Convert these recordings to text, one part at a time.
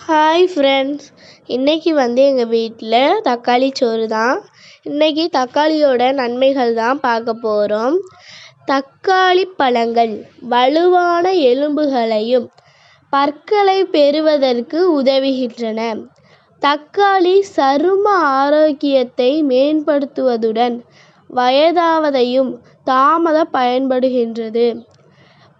Hi friends, இன்றைக்கி எங்கள் வீட்டில் தக்காளி சோறு தான். இன்றைக்கி தக்காளியோட நன்மைகள் தான் பார்க்க போகிறோம். தக்காளி பழங்கள் வலுவான எலும்புகளையும் பற்களை பெறுவதற்கு உதவுகின்றன. தக்காளி சரும ஆரோக்கியத்தை மேம்படுத்துவதுடன் வயதாவதையும் தாமத பயன்படுகின்றது.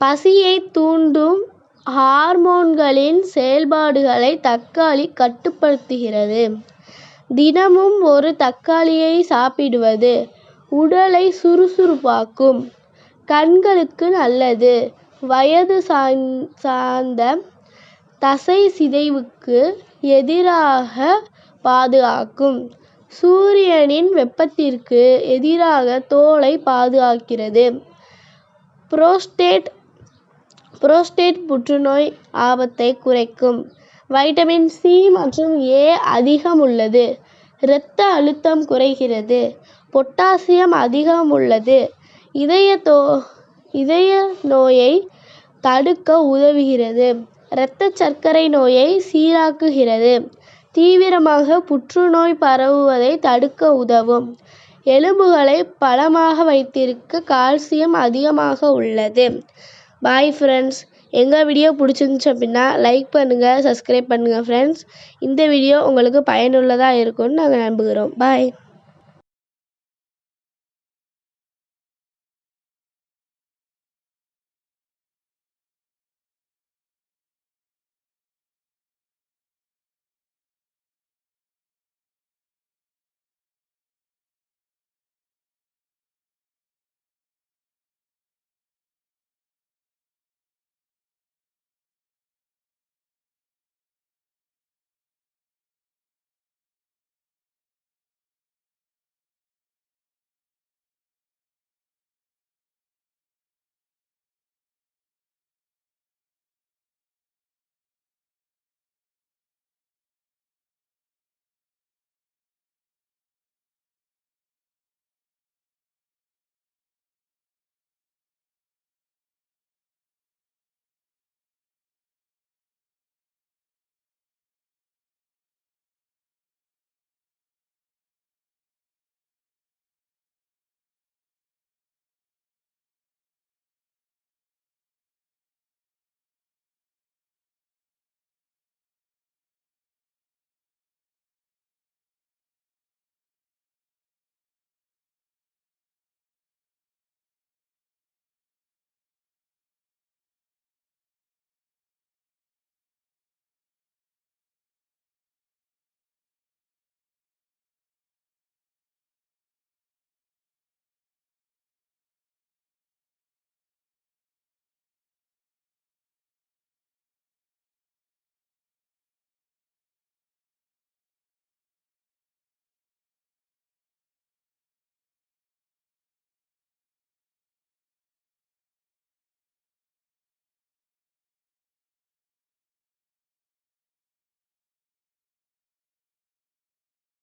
பசியை தூண்டும் ஹார்மோன்களின் செயல்பாடுகளை தக்காளி கட்டுப்படுத்துகிறது. தினமும் ஒரு தக்காளியை சாப்பிடுவது உடலை சுறுசுறுப்பாக்கும், கண்களுக்கு நல்லது, வயது சார்ந்த தசை சிதைவுக்கு எதிராக பாதுகாக்கும், சூரியனின் வெப்பத்திற்கு எதிராக தோலை பாதுகாக்கிறது, புரோஸ்டேட் புற்றுநோய் ஆபத்தை குறைக்கும், வைட்டமின் சி மற்றும் ஏ அதிகம் உள்ளது, இரத்த அழுத்தம் குறைகிறது, பொட்டாசியம் அதிகம் உள்ளது, இதய நோயை தடுக்க உதவுகிறது, இரத்த சர்க்கரை நோயை சீராக்குகிறது, தீவிரமாக புற்றுநோய் பரவுவதை தடுக்க உதவும், எலும்புகளை பலமாக வைத்திருக்க கால்சியம் அதிகமாக உள்ளது. பாய் ஃப்ரெண்ட்ஸ், எங்கள் வீடியோ பிடிச்சிருந்துச்சு அப்படின்னா லைக் பண்ணுங்கள், சப்ஸ்கிரைப் பண்ணுங்கள் ஃப்ரெண்ட்ஸ். இந்த வீடியோ உங்களுக்கு பயனுள்ளதாக இருக்கும்னு நாங்கள் நம்புகிறோம். பாய்.